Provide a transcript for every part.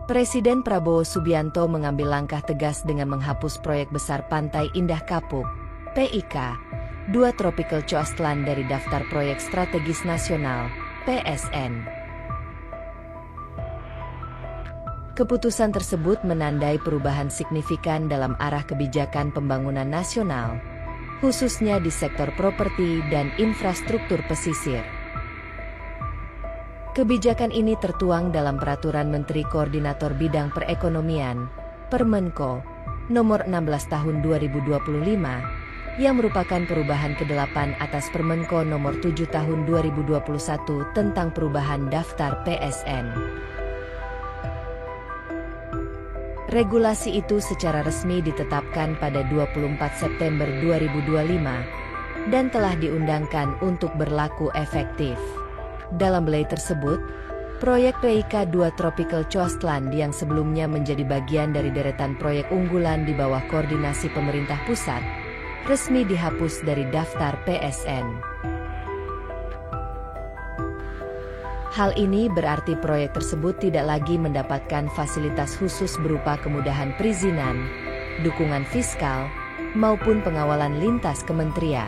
Presiden Prabowo Subianto mengambil langkah tegas dengan menghapus proyek besar Pantai Indah Kapuk, PIK, 2 Tropical Coastline dari daftar proyek strategis nasional, PSN. Keputusan tersebut menandai perubahan signifikan dalam arah kebijakan pembangunan nasional, khususnya di sektor properti dan infrastruktur pesisir. Kebijakan ini tertuang dalam Peraturan Menteri Koordinator Bidang Perekonomian, Permenko, Nomor 16 Tahun 2025, yang merupakan perubahan ke-8 atas Permenko Nomor 7 Tahun 2021 tentang perubahan daftar PSN. Regulasi itu secara resmi ditetapkan pada 24 September 2025 dan telah diundangkan untuk berlaku efektif. Dalam belai tersebut, proyek PIK 2 Tropical Coastline yang sebelumnya menjadi bagian dari deretan proyek unggulan di bawah koordinasi pemerintah pusat, resmi dihapus dari daftar PSN. Hal ini berarti proyek tersebut tidak lagi mendapatkan fasilitas khusus berupa kemudahan perizinan, dukungan fiskal, maupun pengawalan lintas kementerian.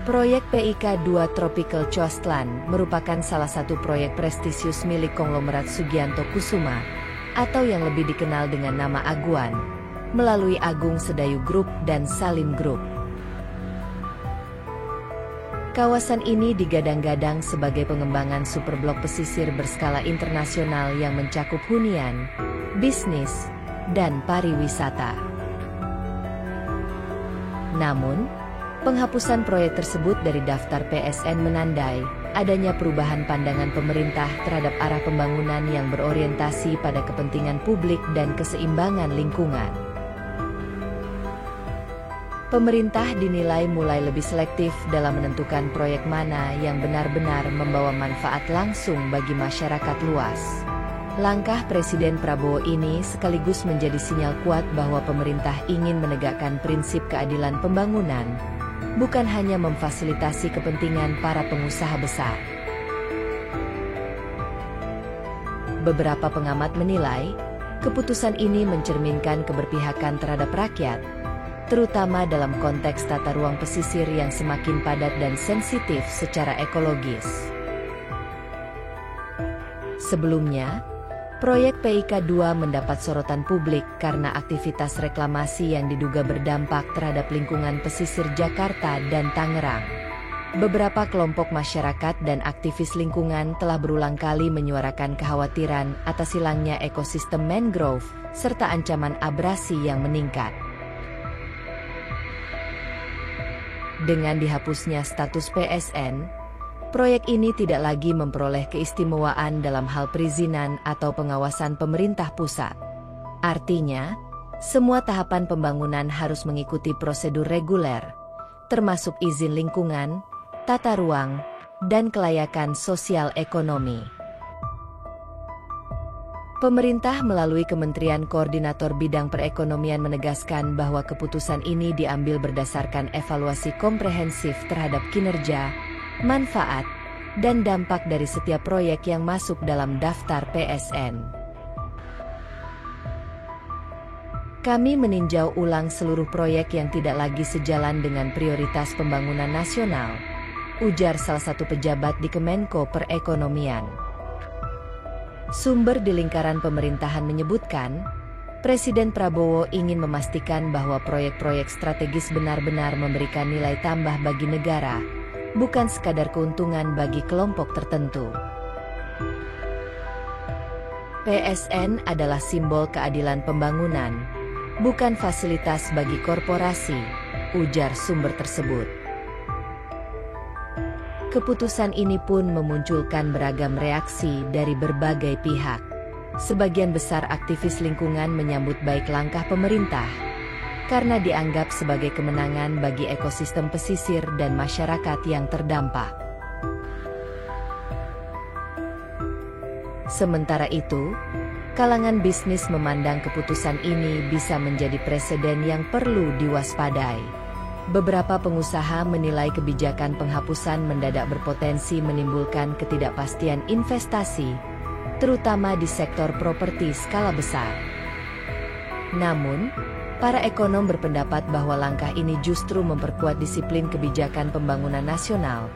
Proyek PIK 2 Tropical Coastline merupakan salah satu proyek prestisius milik konglomerat Sugianto Kusuma, atau yang lebih dikenal dengan nama Aguan, melalui Agung Sedayu Group dan Salim Group. Kawasan ini digadang-gadang sebagai pengembangan superblok pesisir berskala internasional yang mencakup hunian, bisnis, dan pariwisata. Namun, penghapusan proyek tersebut dari daftar PSN menandai adanya perubahan pandangan pemerintah terhadap arah pembangunan yang berorientasi pada kepentingan publik dan keseimbangan lingkungan. Pemerintah dinilai mulai lebih selektif dalam menentukan proyek mana yang benar-benar membawa manfaat langsung bagi masyarakat luas. Langkah Presiden Prabowo ini sekaligus menjadi sinyal kuat bahwa pemerintah ingin menegakkan prinsip keadilan pembangunan, bukan hanya memfasilitasi kepentingan para pengusaha besar. Beberapa pengamat menilai, keputusan ini mencerminkan keberpihakan terhadap rakyat, terutama dalam konteks tata ruang pesisir yang semakin padat dan sensitif secara ekologis. Sebelumnya, proyek PIK 2 mendapat sorotan publik karena aktivitas reklamasi yang diduga berdampak terhadap lingkungan pesisir Jakarta dan Tangerang. Beberapa kelompok masyarakat dan aktivis lingkungan telah berulang kali menyuarakan kekhawatiran atas hilangnya ekosistem mangrove, serta ancaman abrasi yang meningkat. Dengan dihapusnya status PSN, proyek ini tidak lagi memperoleh keistimewaan dalam hal perizinan atau pengawasan pemerintah pusat. Artinya, semua tahapan pembangunan harus mengikuti prosedur reguler, termasuk izin lingkungan, tata ruang, dan kelayakan sosial ekonomi. Pemerintah melalui Kementerian Koordinator Bidang Perekonomian menegaskan bahwa keputusan ini diambil berdasarkan evaluasi komprehensif terhadap kinerja, manfaat, dan dampak dari setiap proyek yang masuk dalam daftar PSN. Kami meninjau ulang seluruh proyek yang tidak lagi sejalan dengan prioritas pembangunan nasional, ujar salah satu pejabat di Kemenko Perekonomian. Sumber di lingkaran pemerintahan menyebutkan, Presiden Prabowo ingin memastikan bahwa proyek-proyek strategis benar-benar memberikan nilai tambah bagi negara, bukan sekadar keuntungan bagi kelompok tertentu. PSN adalah simbol keadilan pembangunan, bukan fasilitas bagi korporasi, ujar sumber tersebut. Keputusan ini pun memunculkan beragam reaksi dari berbagai pihak. Sebagian besar aktivis lingkungan menyambut baik langkah pemerintah, karena dianggap sebagai kemenangan bagi ekosistem pesisir dan masyarakat yang terdampak. Sementara itu, kalangan bisnis memandang keputusan ini bisa menjadi preseden yang perlu diwaspadai. Beberapa pengusaha menilai kebijakan penghapusan mendadak berpotensi menimbulkan ketidakpastian investasi, terutama di sektor properti skala besar. Namun, para ekonom berpendapat bahwa langkah ini justru memperkuat disiplin kebijakan pembangunan nasional,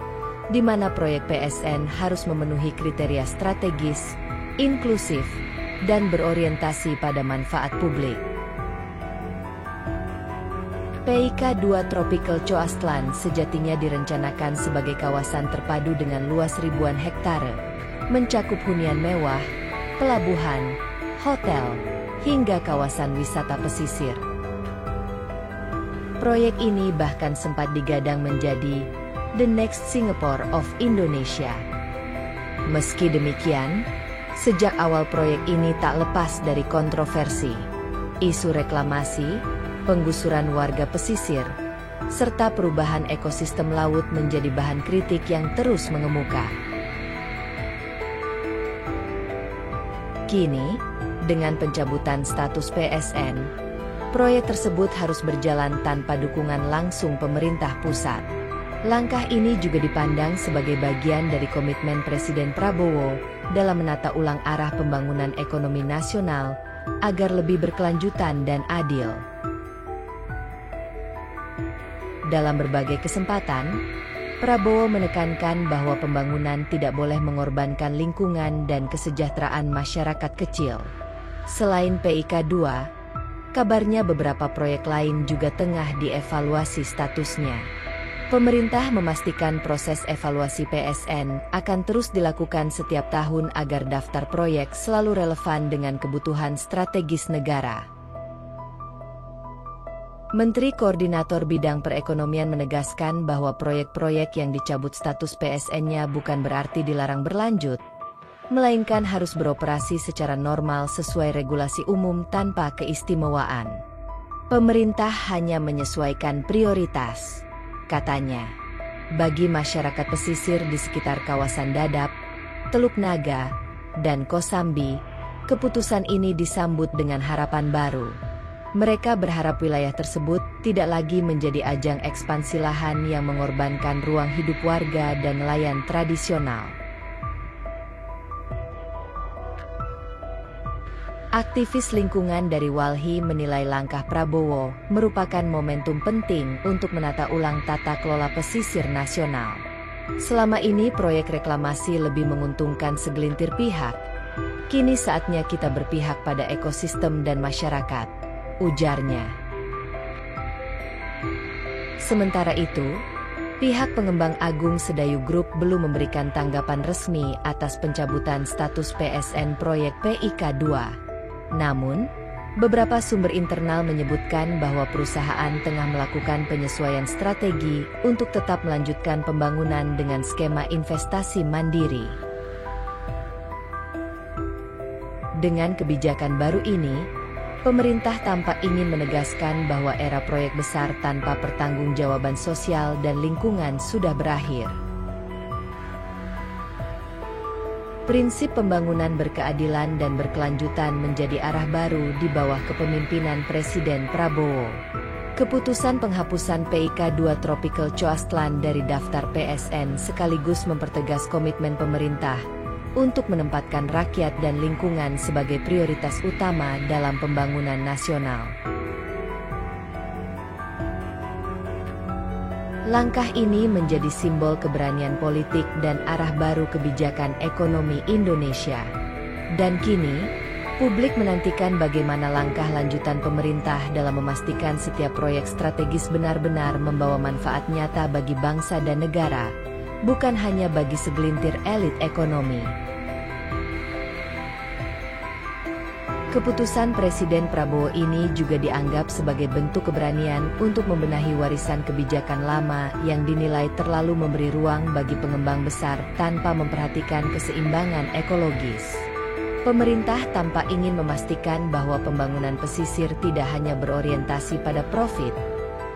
di mana proyek PSN harus memenuhi kriteria strategis, inklusif, dan berorientasi pada manfaat publik. PIK 2 Tropical Coastline sejatinya direncanakan sebagai kawasan terpadu dengan luas ribuan hektare, mencakup hunian mewah, pelabuhan, hotel, hingga kawasan wisata pesisir. Proyek ini bahkan sempat digadang menjadi the next Singapore of Indonesia. Meski demikian, sejak awal proyek ini tak lepas dari kontroversi, isu reklamasi, penggusuran warga pesisir, serta perubahan ekosistem laut menjadi bahan kritik yang terus mengemuka. Kini, dengan pencabutan status PSN, proyek tersebut harus berjalan tanpa dukungan langsung pemerintah pusat. Langkah ini juga dipandang sebagai bagian dari komitmen Presiden Prabowo dalam menata ulang arah pembangunan ekonomi nasional agar lebih berkelanjutan dan adil. Dalam berbagai kesempatan, Prabowo menekankan bahwa pembangunan tidak boleh mengorbankan lingkungan dan kesejahteraan masyarakat kecil. Selain PIK 2, kabarnya beberapa proyek lain juga tengah dievaluasi statusnya. Pemerintah memastikan proses evaluasi PSN akan terus dilakukan setiap tahun agar daftar proyek selalu relevan dengan kebutuhan strategis negara. Menteri Koordinator Bidang Perekonomian menegaskan bahwa proyek-proyek yang dicabut status PSN-nya bukan berarti dilarang berlanjut, melainkan harus beroperasi secara normal sesuai regulasi umum tanpa keistimewaan. Pemerintah hanya menyesuaikan prioritas, katanya. Bagi masyarakat pesisir di sekitar kawasan Dadap, Teluk Naga, dan Kosambi, keputusan ini disambut dengan harapan baru. Mereka berharap wilayah tersebut tidak lagi menjadi ajang ekspansi lahan yang mengorbankan ruang hidup warga dan nelayan tradisional. Aktivis lingkungan dari Walhi menilai langkah Prabowo merupakan momentum penting untuk menata ulang tata kelola pesisir nasional. Selama ini proyek reklamasi lebih menguntungkan segelintir pihak. Kini saatnya kita berpihak pada ekosistem dan masyarakat, ujarnya. Sementara itu, pihak pengembang Agung Sedayu Group belum memberikan tanggapan resmi atas pencabutan status PSN proyek PIK 2. Namun, beberapa sumber internal menyebutkan bahwa perusahaan tengah melakukan penyesuaian strategi untuk tetap melanjutkan pembangunan dengan skema investasi mandiri. Dengan kebijakan baru ini, pemerintah tampak ingin menegaskan bahwa era proyek besar tanpa pertanggungjawaban sosial dan lingkungan sudah berakhir. Prinsip pembangunan berkeadilan dan berkelanjutan menjadi arah baru di bawah kepemimpinan Presiden Prabowo. Keputusan penghapusan PIK 2 Tropical Coastline dari daftar PSN sekaligus mempertegas komitmen pemerintah untuk menempatkan rakyat dan lingkungan sebagai prioritas utama dalam pembangunan nasional. Langkah ini menjadi simbol keberanian politik dan arah baru kebijakan ekonomi Indonesia. Dan kini, publik menantikan bagaimana langkah lanjutan pemerintah dalam memastikan setiap proyek strategis benar-benar membawa manfaat nyata bagi bangsa dan negara, bukan hanya bagi segelintir elit ekonomi. Keputusan Presiden Prabowo ini juga dianggap sebagai bentuk keberanian untuk membenahi warisan kebijakan lama yang dinilai terlalu memberi ruang bagi pengembang besar tanpa memperhatikan keseimbangan ekologis. Pemerintah tampak ingin memastikan bahwa pembangunan pesisir tidak hanya berorientasi pada profit,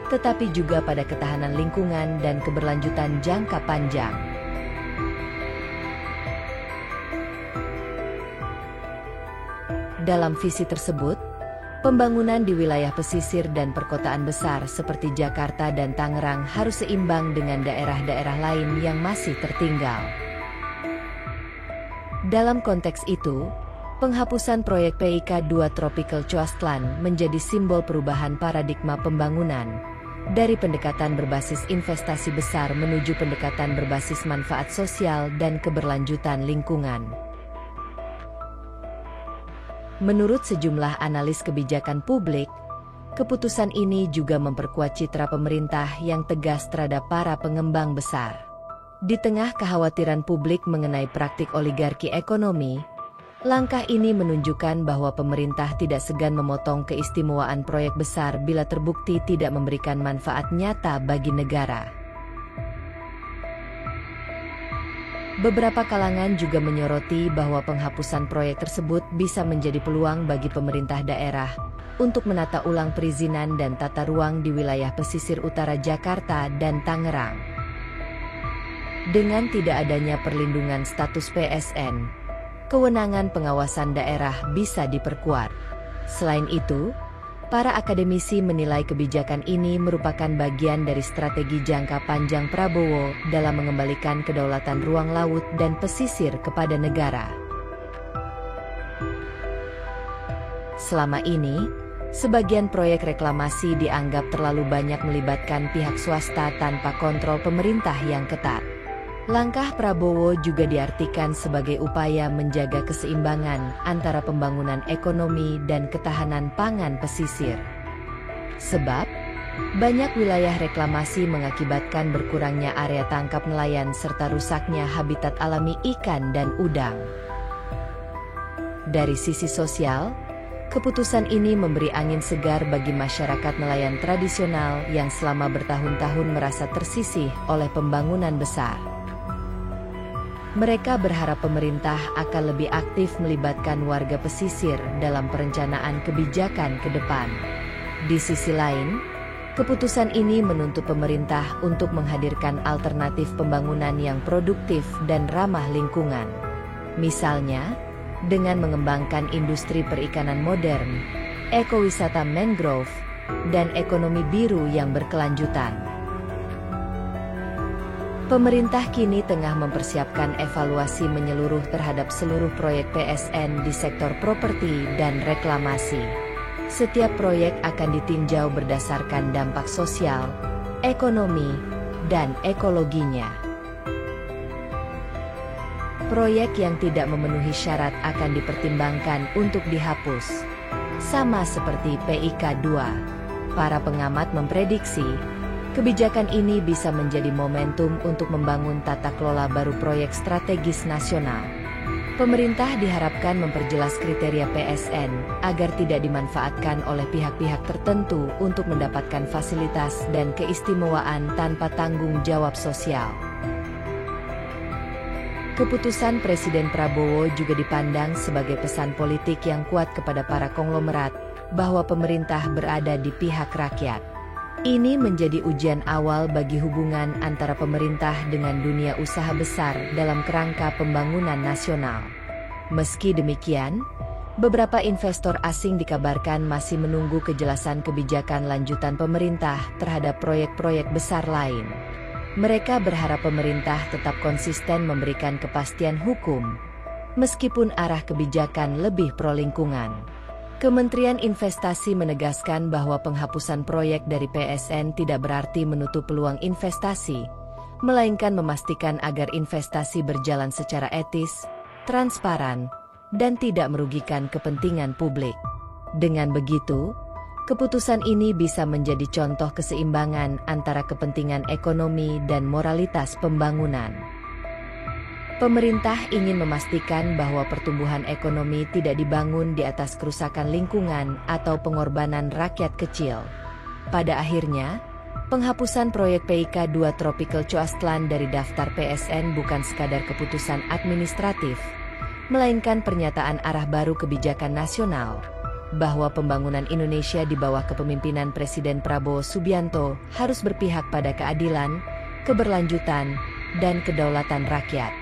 tetapi juga pada ketahanan lingkungan dan keberlanjutan jangka panjang. Dalam visi tersebut, pembangunan di wilayah pesisir dan perkotaan besar seperti Jakarta dan Tangerang harus seimbang dengan daerah-daerah lain yang masih tertinggal. Dalam konteks itu, penghapusan proyek PIK 2 Tropical Coastline menjadi simbol perubahan paradigma pembangunan dari pendekatan berbasis investasi besar menuju pendekatan berbasis manfaat sosial dan keberlanjutan lingkungan. Menurut sejumlah analis kebijakan publik, keputusan ini juga memperkuat citra pemerintah yang tegas terhadap para pengembang besar. Di tengah kekhawatiran publik mengenai praktik oligarki ekonomi, langkah ini menunjukkan bahwa pemerintah tidak segan memotong keistimewaan proyek besar bila terbukti tidak memberikan manfaat nyata bagi negara. Beberapa kalangan juga menyoroti bahwa penghapusan proyek tersebut bisa menjadi peluang bagi pemerintah daerah untuk menata ulang perizinan dan tata ruang di wilayah pesisir utara Jakarta dan Tangerang. Dengan tidak adanya perlindungan status PSN, kewenangan pengawasan daerah bisa diperkuat. Selain itu, para akademisi menilai kebijakan ini merupakan bagian dari strategi jangka panjang Prabowo dalam mengembalikan kedaulatan ruang laut dan pesisir kepada negara. Selama ini, sebagian proyek reklamasi dianggap terlalu banyak melibatkan pihak swasta tanpa kontrol pemerintah yang ketat. Langkah Prabowo juga diartikan sebagai upaya menjaga keseimbangan antara pembangunan ekonomi dan ketahanan pangan pesisir. Sebab, banyak wilayah reklamasi mengakibatkan berkurangnya area tangkap nelayan serta rusaknya habitat alami ikan dan udang. Dari sisi sosial, keputusan ini memberi angin segar bagi masyarakat nelayan tradisional yang selama bertahun-tahun merasa tersisih oleh pembangunan besar. Mereka berharap pemerintah akan lebih aktif melibatkan warga pesisir dalam perencanaan kebijakan ke depan. Di sisi lain, keputusan ini menuntut pemerintah untuk menghadirkan alternatif pembangunan yang produktif dan ramah lingkungan. Misalnya, dengan mengembangkan industri perikanan modern, ekowisata mangrove, dan ekonomi biru yang berkelanjutan. Pemerintah kini tengah mempersiapkan evaluasi menyeluruh terhadap seluruh proyek PSN di sektor properti dan reklamasi. Setiap proyek akan ditinjau berdasarkan dampak sosial, ekonomi, dan ekologinya. Proyek yang tidak memenuhi syarat akan dipertimbangkan untuk dihapus. Sama seperti PIK 2, para pengamat memprediksi, kebijakan ini bisa menjadi momentum untuk membangun tata kelola baru proyek strategis nasional. Pemerintah diharapkan memperjelas kriteria PSN agar tidak dimanfaatkan oleh pihak-pihak tertentu untuk mendapatkan fasilitas dan keistimewaan tanpa tanggung jawab sosial. Keputusan Presiden Prabowo juga dipandang sebagai pesan politik yang kuat kepada para konglomerat bahwa pemerintah berada di pihak rakyat. Ini menjadi ujian awal bagi hubungan antara pemerintah dengan dunia usaha besar dalam kerangka pembangunan nasional. Meski demikian, beberapa investor asing dikabarkan masih menunggu kejelasan kebijakan lanjutan pemerintah terhadap proyek-proyek besar lain. Mereka berharap pemerintah tetap konsisten memberikan kepastian hukum, meskipun arah kebijakan lebih pro lingkungan. Kementerian Investasi menegaskan bahwa penghapusan proyek dari PSN tidak berarti menutup peluang investasi, melainkan memastikan agar investasi berjalan secara etis, transparan, dan tidak merugikan kepentingan publik. Dengan begitu, keputusan ini bisa menjadi contoh keseimbangan antara kepentingan ekonomi dan moralitas pembangunan. Pemerintah ingin memastikan bahwa pertumbuhan ekonomi tidak dibangun di atas kerusakan lingkungan atau pengorbanan rakyat kecil. Pada akhirnya, penghapusan proyek PIK 2 Tropical Coastline dari daftar PSN bukan sekadar keputusan administratif, melainkan pernyataan arah baru kebijakan nasional, bahwa pembangunan Indonesia di bawah kepemimpinan Presiden Prabowo Subianto harus berpihak pada keadilan, keberlanjutan, dan kedaulatan rakyat.